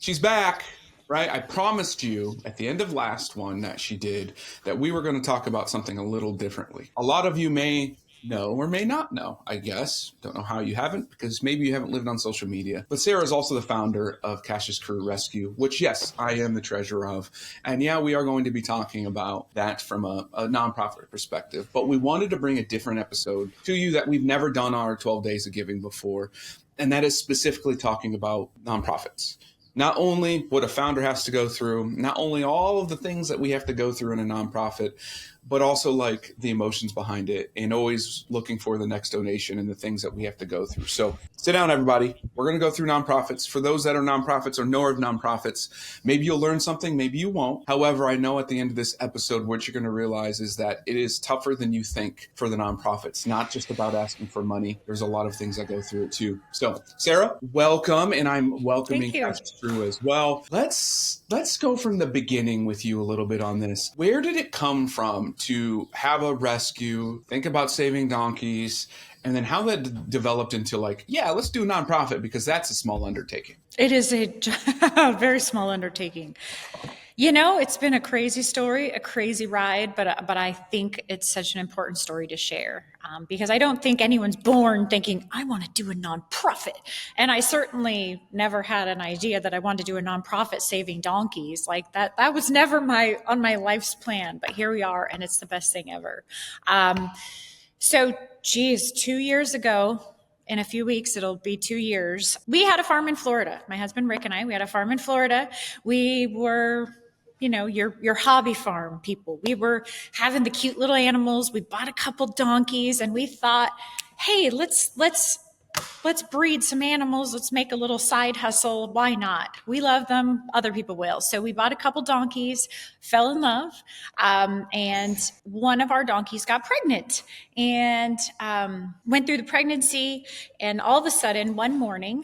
She's back, right? I promised you at the end of last one that she did that we were going to talk about something a little differently. A lot of you may know or may not know, I guess. Don't know how you haven't, because maybe you haven't lived on social media. But Sarah is also the founder of Cash's Crew Rescue, which, yes, I am the treasurer of. And yeah, we are going to be talking about that from a nonprofit perspective. But we wanted to bring a different episode to you that we've never done our 12 Days of Giving before. And that is specifically talking about nonprofits. Not only what a founder has to go through, not only all of the things that we have to go through in a nonprofit, but also like the emotions behind it and always looking for the next donation and the things that we have to go through. So sit down, everybody. We're going to go through nonprofits. For those that are nonprofits or know of nonprofits, maybe you'll learn something, maybe you won't. However, I know at the end of this episode, what you're going to realize is that it is tougher than you think for the nonprofits, not just about asking for money. There's a lot of things that go through it too. So Sarah, welcome. And I'm welcoming Cash Crew as well. Let's go from the beginning with you a little bit on this. Where did it come from to have a rescue, think about saving donkeys, and then how that developed into like, yeah, let's do a nonprofit because that's a small undertaking? It is a very small undertaking. You know, it's been a crazy story, a crazy ride, but I think it's such an important story to share because I don't think anyone's born thinking, I want to do a nonprofit. And I certainly never had an idea that I wanted to do a nonprofit saving donkeys. Like that was never on my life's plan, but here we are, and it's the best thing ever. So, 2 years ago, in a few weeks, it'll be 2 years. We had a farm in Florida. My husband, Rick, and we had a farm in Florida. We were, your hobby farm people. We were having the cute little animals. We bought a couple donkeys and we thought, hey, let's breed some animals. Let's make a little side hustle. Why not? We love them. Other people will. So we bought a couple donkeys, fell in love, and one of our donkeys got pregnant and went through the pregnancy. And all of a sudden, one morning,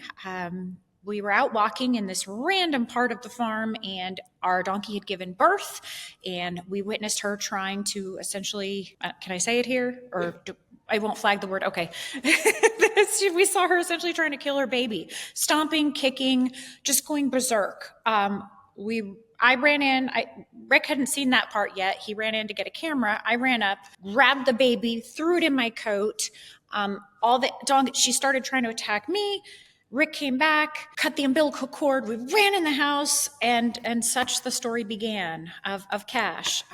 we were out walking in this random part of the farm, and our donkey had given birth, and we witnessed her trying to essentially, can I say it here? Or I won't flag the word. Okay. We saw her essentially trying to kill her baby, stomping, kicking, just going berserk. I ran in. Rick hadn't seen that part yet. He ran in to get a camera. I ran up, grabbed the baby, threw it in my coat. She started trying to attack me. Rick came back, cut the umbilical cord. We ran in the house, and such the story began of Cash.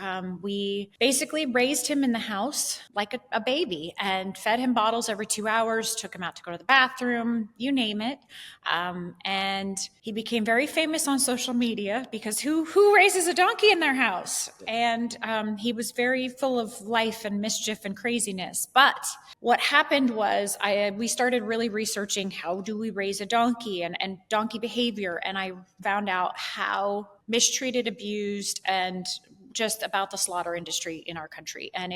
We basically raised him in the house like a baby and fed him bottles every 2 hours, took him out to go to the bathroom, you name it. And he became very famous on social media because who raises a donkey in their house? And he was very full of life and mischief and craziness. But what happened was we started really researching how do we raise a donkey and donkey behavior. And I found out how mistreated, abused, and just about the slaughter industry in our country. And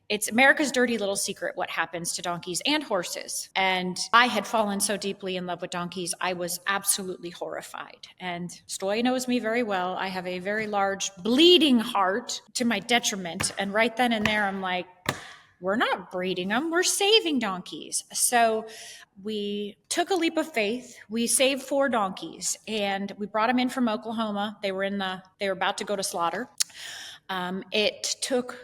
it's America's dirty little secret what happens to donkeys and horses. And I had fallen so deeply in love with donkeys, I was absolutely horrified. And Stoy knows me very well. I have a very large bleeding heart to my detriment. And right then and there, I'm like, we're not breeding them, we're saving donkeys. So we took a leap of faith. We saved 4 donkeys and we brought them in from Oklahoma. They were about to go to slaughter. It took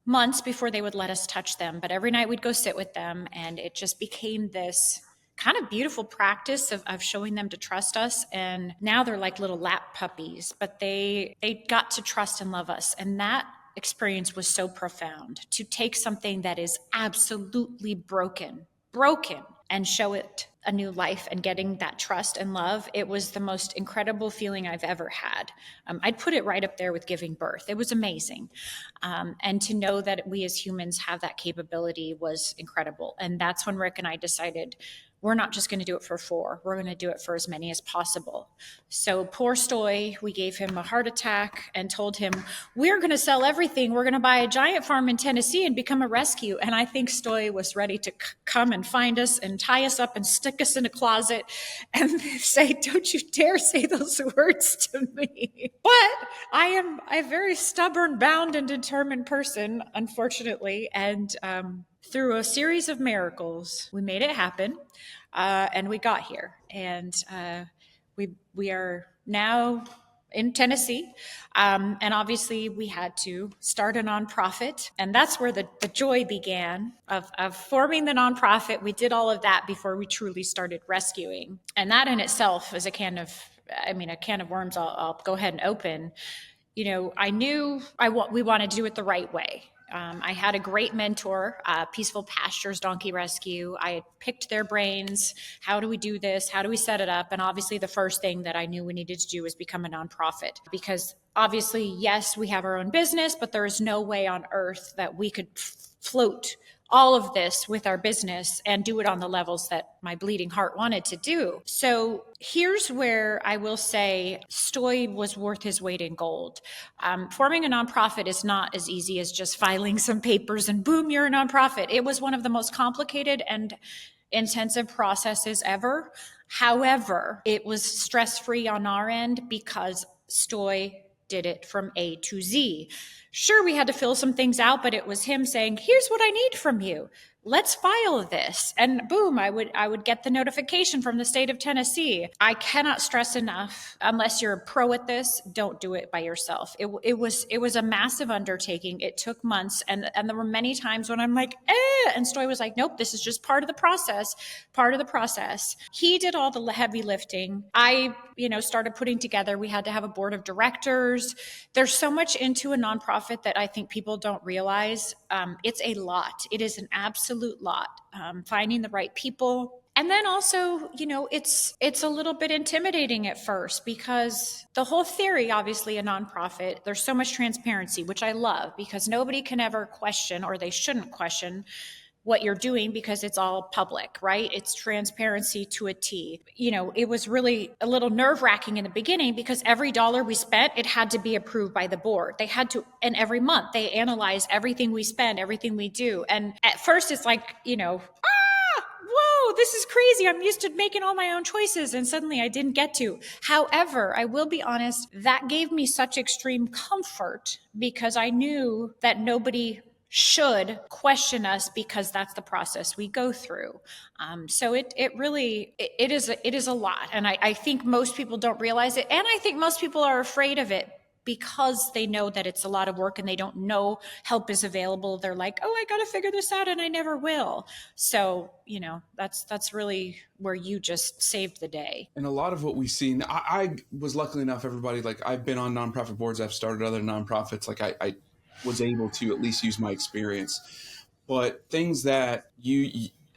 months before they would let us touch them, but every night we'd go sit with them, and it just became this kind of beautiful practice of showing them to trust us. And now they're like little lap puppies, but they got to trust and love us. And that experience was so profound, to take something that is absolutely broken, and show it a new life and getting that trust and love. It was the most incredible feeling I've ever had. I'd put it right up there with giving birth. It was amazing. And to know that we as humans have that capability was incredible. And that's when Rick and I decided, we're not just going to do it for 4. We're going to do it for as many as possible. So poor Stoy, we gave him a heart attack and told him, we're going to sell everything. We're going to buy a giant farm in Tennessee and become a rescue. And I think Stoy was ready to come and find us and tie us up and stick us in a closet and say, don't you dare say those words to me. But I am a very stubborn, bound, and determined person, unfortunately. And through a series of miracles, we made it happen, and we got here. And We are now in Tennessee. And obviously we had to start a nonprofit. And that's where the joy began of forming the nonprofit. We did all of that before we truly started rescuing. And that in itself is a can of worms I'll go ahead and open. I knew we wanted to do it the right way. I had a great mentor, Peaceful Pastures Donkey Rescue. I had picked their brains. How do we do this? How do we set it up? And obviously, the first thing that I knew we needed to do was become a nonprofit, because obviously, yes, we have our own business, but there is no way on earth that we could float all of this with our business and do it on the levels that my bleeding heart wanted to do. So here's where I will say Stoy was worth his weight in gold. Forming a nonprofit is not as easy as just filing some papers and boom, you're a nonprofit. It was one of the most complicated and intensive processes ever. However, it was stress-free on our end because Stoy did it from A to Z. Sure, we had to fill some things out, but it was him saying, here's what I need from you. Let's file this. And boom, I would get the notification from the state of Tennessee. I cannot stress enough, unless you're a pro at this, don't do it by yourself. It was a massive undertaking. It took months. And there were many times when I'm like, and Stoy was like, nope, this is just part of the process, He did all the heavy lifting. I, started putting together, we had to have a board of directors. There's so much into a nonprofit that I think people don't realize. It's a lot. It is an absolute lot. Finding the right people. And then also, it's a little bit intimidating at first, because the whole theory, obviously a nonprofit, there's so much transparency, which I love, because nobody can ever question, or they shouldn't question, what you're doing, because it's all public, right? It's transparency to a T. It was really a little nerve-wracking in the beginning, because every dollar we spent, it had to be approved by the board. They had to, and every month they analyze everything we spend, everything we do. And at first it's like, whoa, this is crazy. I'm used to making all my own choices, and suddenly I didn't get to. However, I will be honest, that gave me such extreme comfort, because I knew that nobody should question us, because that's the process we go through. So it is a lot. And I think most people don't realize it. And I think most people are afraid of it, because they know that it's a lot of work and they don't know help is available. They're like, oh, I got to figure this out, and I never will. So, that's really where you just saved the day. And a lot of what we see, I was lucky enough, everybody, like, I've been on nonprofit boards, I've started other nonprofits, like I was able to at least use my experience. But things that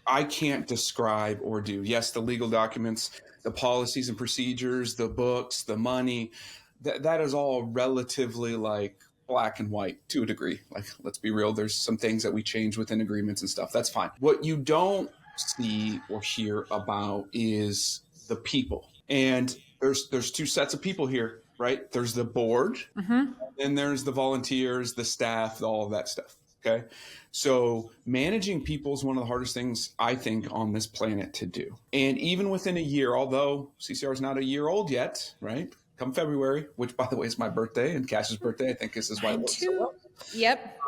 I can't describe or do. Yes, the legal documents, the policies and procedures, the books, the money, that is all relatively like black and white to a degree. Like, let's be real, there's some things that we change within agreements and stuff. That's fine. What you don't see or hear about is the people. And there's two sets of people here, right? There's the board, and there's the volunteers, the staff, all of that stuff. Okay. So managing people is one of the hardest things, I think, on this planet to do. And even within a year, although CCR is not a year old yet, right? Come February, which, by the way, is my birthday and Cash's birthday. I think this is why it works so well. Yep.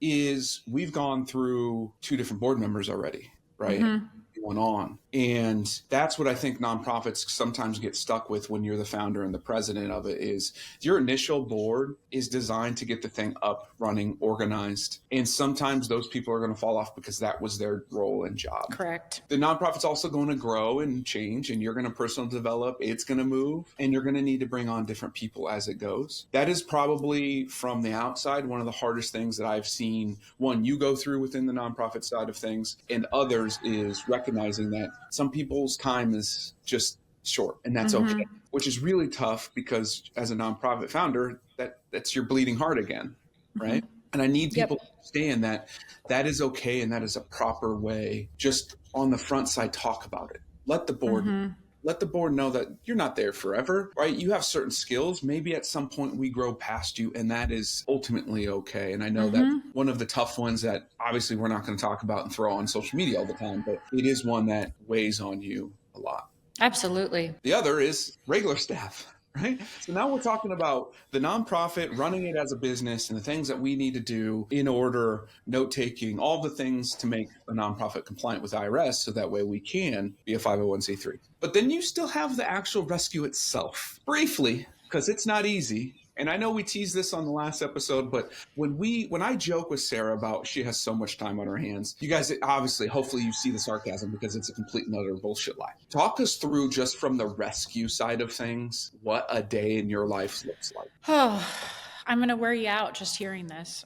Is we've gone through 2 different board members already, right? One on. And that's what I think nonprofits sometimes get stuck with when you're the founder and the president of it, is your initial board is designed to get the thing up, running, organized. And sometimes those people are going to fall off because that was their role and job. Correct. The nonprofit's also going to grow and change, and you're going to personal develop, it's going to move, and you're going to need to bring on different people as it goes. That is probably, from the outside, one of the hardest things that I've seen, one, you go through within the nonprofit side of things, and others is recognizing that some people's time is just short, and that's okay, which is really tough, because as a nonprofit founder, that's your bleeding heart again, right? And I need people to understand that that is okay, and that is a proper way. Just on the front side, talk about it. Let the board know that you're not there forever, right? You have certain skills. Maybe at some point we grow past you, and that is ultimately okay. And I know that one of the tough ones that obviously we're not going to talk about and throw on social media all the time, but it is one that weighs on you a lot. Absolutely. The other is regular staff, right? So now we're talking about the nonprofit, running it as a business, and the things that we need to do in order, note taking, all the things to make a nonprofit compliant with IRS so that way we can be a 501c3. But then you still have the actual rescue itself. Briefly, because it's not easy. And I know we teased this on the last episode, but when I joke with Sarah about she has so much time on her hands, you guys obviously, hopefully you see the sarcasm because it's a complete and utter bullshit lie. Talk us through just from the rescue side of things, what a day in your life looks like. Oh, I'm going to wear you out just hearing this.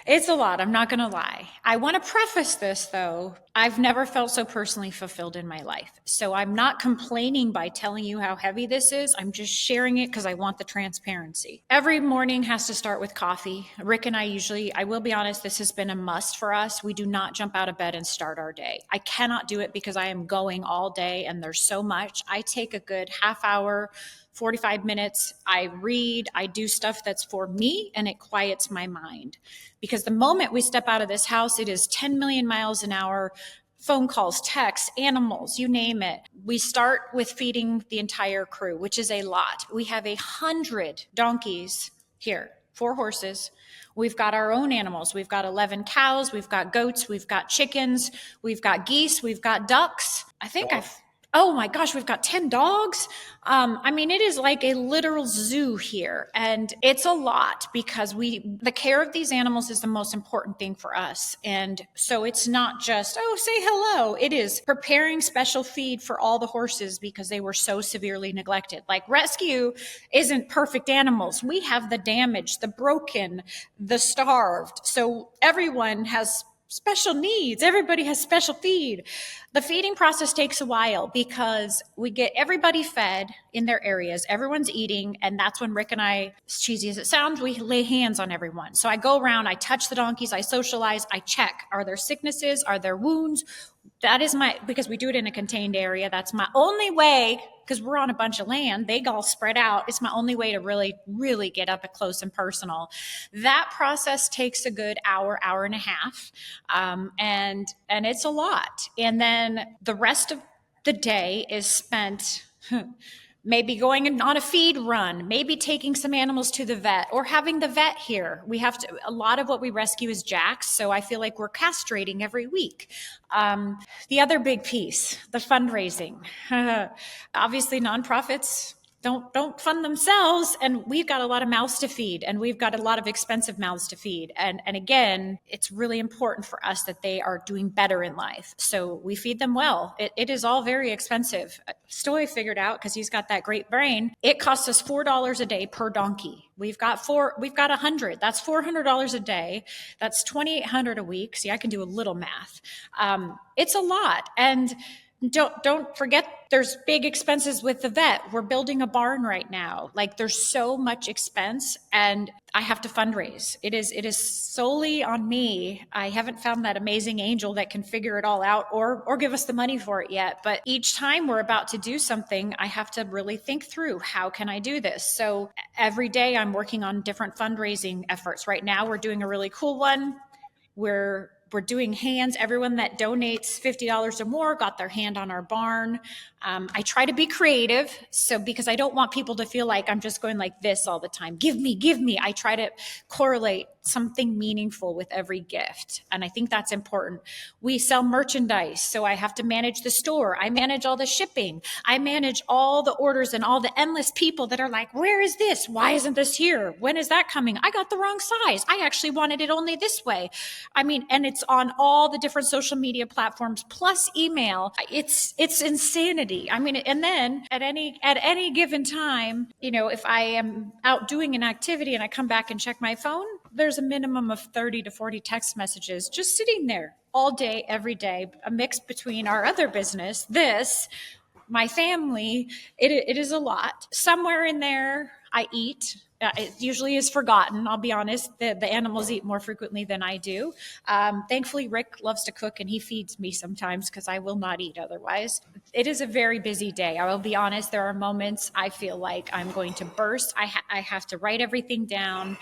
It's a lot. I'm not going to lie. I want to preface this, though. I've never felt so personally fulfilled in my life. So I'm not complaining by telling you how heavy this is. I'm just sharing it because I want the transparency. Every morning has to start with coffee. Rick and I will be honest, this has been a must for us. We do not jump out of bed and start our day. I cannot do it because I am going all day and there's so much. I take a good half hour, 45 minutes. I read, I do stuff that's for me, and it quiets my mind. Because the moment we step out of this house, it is 10 million miles an hour, phone calls, texts, animals, you name it. We start with feeding the entire crew, which is a lot. We have 100 donkeys here, 4 horses. We've got our own animals. We've got 11 cows. We've got goats. We've got chickens. We've got geese. We've got ducks. Oh my gosh, we've got 10 dogs. I mean, it is like a literal zoo here. And it's a lot because the care of these animals is the most important thing for us. And so it's not just, oh, say hello. It is preparing special feed for all the horses because they were so severely neglected. Like rescue isn't perfect animals. We have the damaged, the broken, the starved. So everyone has special needs. Everybody has special feed. The feeding process takes a while because we get everybody fed in their areas. Everyone's eating. And that's when Rick and I, as cheesy as it sounds, we lay hands on everyone. So I go around, I touch the donkeys, I socialize, I check. Are there sicknesses? Are there wounds? That is because we do it in a contained area. That's my only way, because we're on a bunch of land. They all spread out. It's my only way to really, really get up close and personal. That process takes a good hour, hour and a half. And it's a lot. And then the rest of the day is spent maybe going on a feed run, maybe taking some animals to the vet or having the vet here. A lot of what we rescue is jacks. So I feel like we're castrating every week. The other big piece, the fundraising. Obviously nonprofits don't fund themselves, and we've got a lot of mouths to feed, and we've got a lot of expensive mouths to feed. And again, it's really important for us that they are doing better in life. So we feed them well. It is all very expensive. Stoy figured out, because he's got that great brain, it costs us $4 a day per donkey. We've got 100. That's $400 a day. That's $2,800 a week. See, I can do a little math. It's a lot. And don't forget, there's big expenses with the vet. We're building a barn right now. Like, there's so much expense, and I have to fundraise. It is solely on me. I haven't found that amazing angel that can figure it all out or give us the money for it yet. But each time we're about to do something, I have to really think through, how can I do this? So every day I'm working on different fundraising efforts. Right now we're doing a really cool one. We're doing hands. Everyone that donates $50 or more got their hand on our barn. I try to be creative, because I don't want people to feel like I'm just going like this all the time. Give me. I try to correlate something meaningful with every gift. And I think that's important. We sell merchandise, so I have to manage the store. I manage all the shipping. I manage all the orders and all the endless people that are like, where is this? Why isn't this here? When is that coming? I got the wrong size. I actually wanted it only this way. I mean, and it's on all the different social media platforms, plus email. It's insanity. I mean, and then at any given time, if I am out doing an activity and I come back and check my phone, there's a minimum of 30 to 40 text messages just sitting there all day, every day, a mix between our other business, my family. It is a lot. Somewhere in there, I eat. It usually is forgotten. I'll be honest. The animals eat more frequently than I do. Thankfully, Rick loves to cook, and he feeds me sometimes because I will not eat otherwise. It is a very busy day. I will be honest. There are moments I feel like I'm going to burst. I have to write everything down.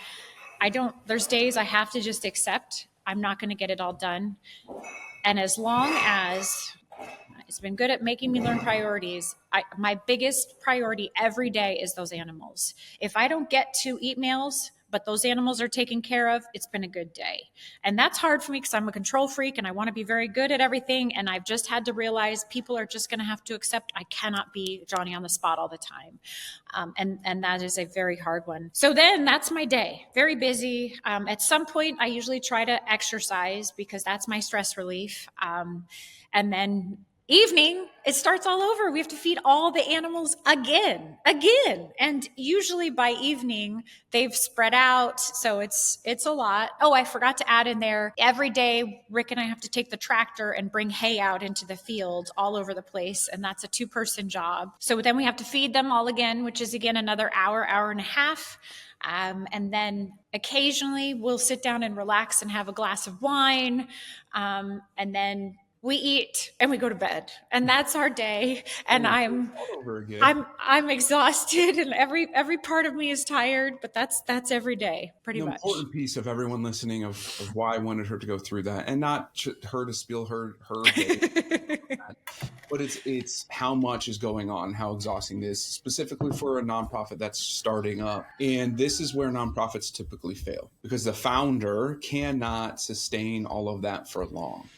There's days I have to just accept I'm not going to get it all done. And as long as It's been good at making me learn priorities. My biggest priority every day is those animals. If I don't get to eat meals, but those animals are taken care of, it's been a good day. And that's hard for me because I'm a control freak and I want to be very good at everything. And I've just had to realize people are just going to have to accept I cannot be Johnny on the spot all the time. And that is a very hard one. So then that's my day, very busy. At some point, I usually try to exercise because that's my stress relief. And then evening, it starts all over. We have to feed all the animals again. And usually by evening, they've spread out. So it's a lot. Oh, I forgot to add in there. Every day, Rick and I have to take the tractor and bring hay out into the field all over the place. And that's a 2-person job. So then we have to feed them all again, which is again another hour and a half. And then occasionally we'll sit down and relax and have a glass of wine. And then we eat and we go to bed, and that's our day. And I'm exhausted, and every part of me is tired. But that's every day, pretty much. An important piece of everyone listening of why I wanted her to go through that, and not her to spill her day, but it's how much is going on, how exhausting it is, specifically for a nonprofit that's starting up. And this is where nonprofits typically fail because the founder cannot sustain all of that for long.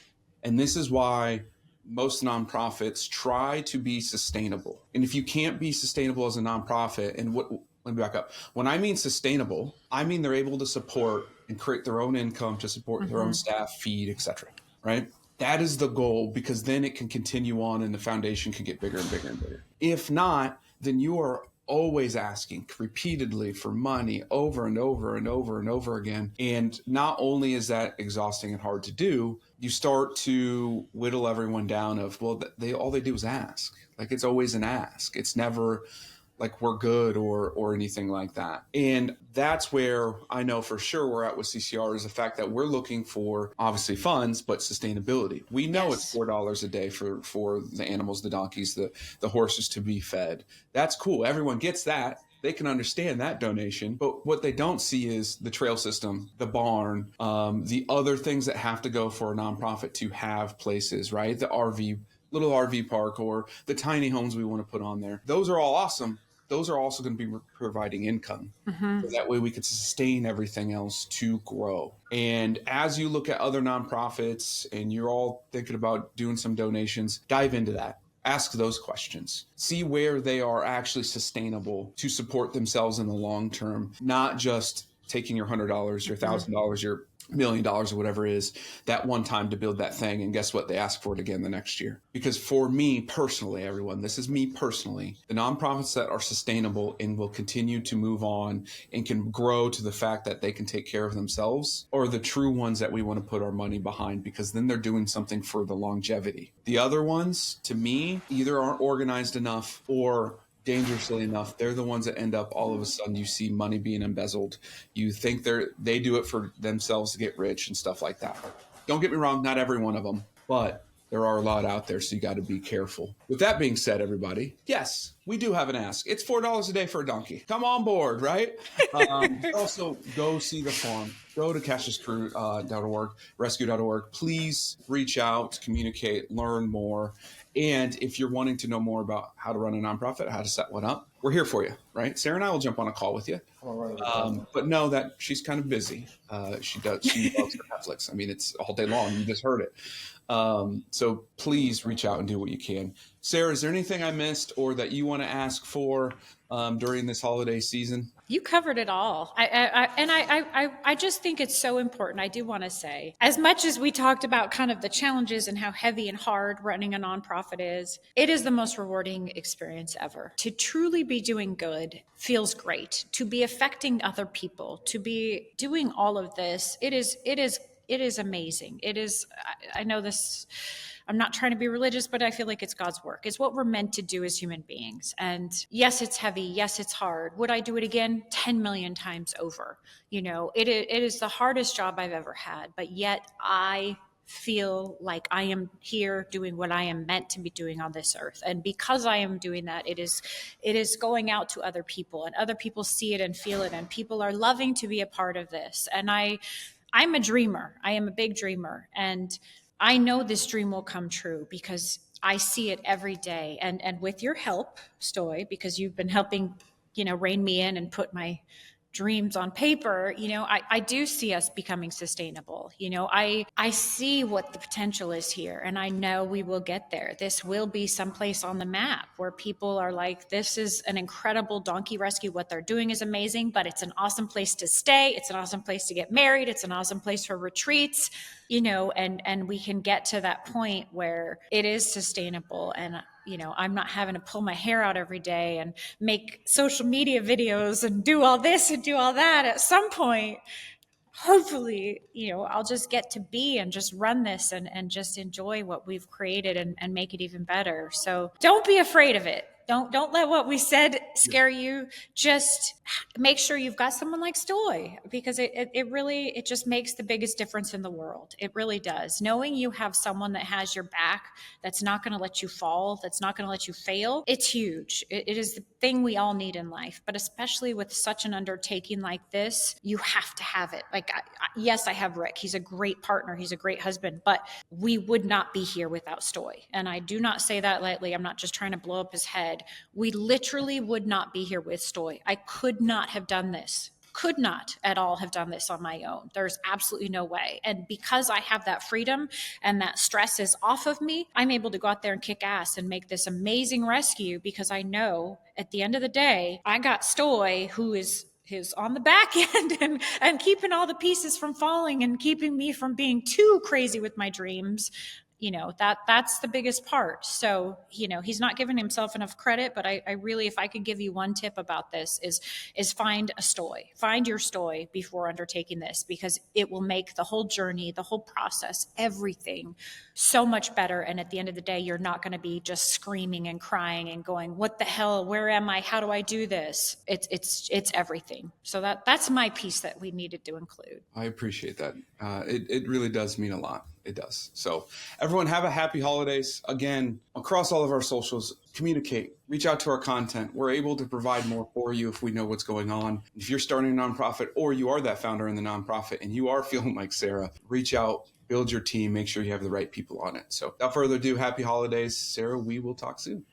And this is why most nonprofits try to be sustainable. And if you can't be sustainable as a nonprofit, and let me back up. When I mean sustainable, I mean they're able to support and create their own income to support their own staff, feed, etc. Right? That is the goal, because then it can continue on and the foundation can get bigger and bigger and bigger. If not, then you are always asking repeatedly for money over and over and over and over again. And not only is that exhausting and hard to do, you start to whittle everyone down of, well, all they do is ask. Like, it's always an ask. It's never like we're good or anything like that. And that's where I know for sure we're at with CCR, is the fact that we're looking for obviously funds, but sustainability. We know it's $4 a day for the animals, the donkeys, the horses to be fed. That's cool. Everyone gets that. They can understand that donation, but what they don't see is the trail system, the barn, the other things that have to go for a nonprofit to have places, right? The little RV park, or the tiny homes we want to put on there. Those are all awesome. Those are also going to be providing income. So that way we could sustain everything else to grow. And as you look at other nonprofits and you're all thinking about doing some donations, dive into that. Ask those questions. See where they are actually sustainable to support themselves in the long term, not just taking your $100, your $1,000, your $1 million, or whatever it is, that one time to build that thing. And guess what? They ask for it again the next year. Because for me personally, everyone, this is me personally, the nonprofits that are sustainable and will continue to move on and can grow to the fact that they can take care of themselves are the true ones that we want to put our money behind, because then they're doing something for the longevity. The other ones, to me, either aren't organized enough or dangerously enough. They're the ones that end up all of a sudden you see money being embezzled. You think they do it for themselves to get rich and stuff like that. Don't get me wrong, not every one of them, but there are a lot out there, so you got to be careful. With that being said, everybody, yes, we do have an ask. It's $4 a day for a donkey. Come on board, right? Also, go see the farm. Go to CashesCrew.org, rescue.org. Please reach out, communicate, learn more. And if you're wanting to know more about how to run a nonprofit, how to set one up, we're here for you, right? Sarah and I will jump on a call with you. But know that she's kind of busy. She loves her Netflix. I mean, it's all day long. You just heard it. So please reach out and do what you can. Sarah, is there anything I missed or that you want to ask for during this holiday season? You covered it all. I just think it's so important. I do want to say, as much as we talked about kind of the challenges and how heavy and hard running a nonprofit is, it is the most rewarding experience ever. To truly be doing good feels great. To be affecting other people, to be doing all of this, it is amazing. It is, I know this, I'm not trying to be religious, but I feel like it's God's work. It's what we're meant to do as human beings. And yes, it's heavy. Yes, it's hard. Would I do it again? 10 million times over. You know, it is the hardest job I've ever had, but yet I feel like I am here doing what I am meant to be doing on this earth. And because I am doing that, it is going out to other people, and other people see it and feel it, and people are loving to be a part of this. And I'm a dreamer. I am a big dreamer. And I know this dream will come true because I see it every day. And with your help, Stoy, because you've been helping, rein me in and put my dreams on paper, I do see us becoming sustainable. I see what the potential is here, and I know we will get there. This will be someplace on the map where people are like, this is an incredible donkey rescue. What they're doing is amazing, but it's an awesome place to stay. It's an awesome place to get married. It's an awesome place for retreats, and we can get to that point where it is sustainable. And I'm not having to pull my hair out every day and make social media videos and do all this and do all that. At some point, hopefully, I'll just get to be and just run this and just enjoy what we've created and make it even better. So don't be afraid of it. Don't let what we said scare you. Just make sure you've got someone like Stoy, because it really just makes the biggest difference in the world. It really does. Knowing you have someone that has your back, that's not going to let you fall, that's not going to let you fail, it's huge. It is the thing we all need in life, but especially with such an undertaking like this, you have to have it. Like, yes, I have Rick. He's a great partner. He's a great husband, but we would not be here without Stoy. And I do not say that lightly. I'm not just trying to blow up his head. We literally would not be here with Stoy. I could not have done this. Could not at all have done this on my own. There's absolutely no way. And because I have that freedom and that stress is off of me, I'm able to go out there and kick ass and make this amazing rescue, because I know at the end of the day, I got Stoy, who is on the back end and keeping all the pieces from falling and keeping me from being too crazy with my dreams. That's the biggest part. So, he's not giving himself enough credit, but I really, if I could give you one tip about this, is find a Stoy, find your Stoy before undertaking this, because it will make the whole journey, the whole process, everything so much better. And at the end of the day, you're not going to be just screaming and crying and going, what the hell, where am I? How do I do this? It's everything. So that's my piece that we needed to include. I appreciate that. It really does mean a lot. It does. So everyone, have a happy holidays. Again, across all of our socials, communicate, reach out to our content. We're able to provide more for you if we know what's going on. If you're starting a nonprofit, or you are that founder in the nonprofit and you are feeling like Sara, reach out, build your team, make sure you have the right people on it. So without further ado, happy holidays. Sara, we will talk soon.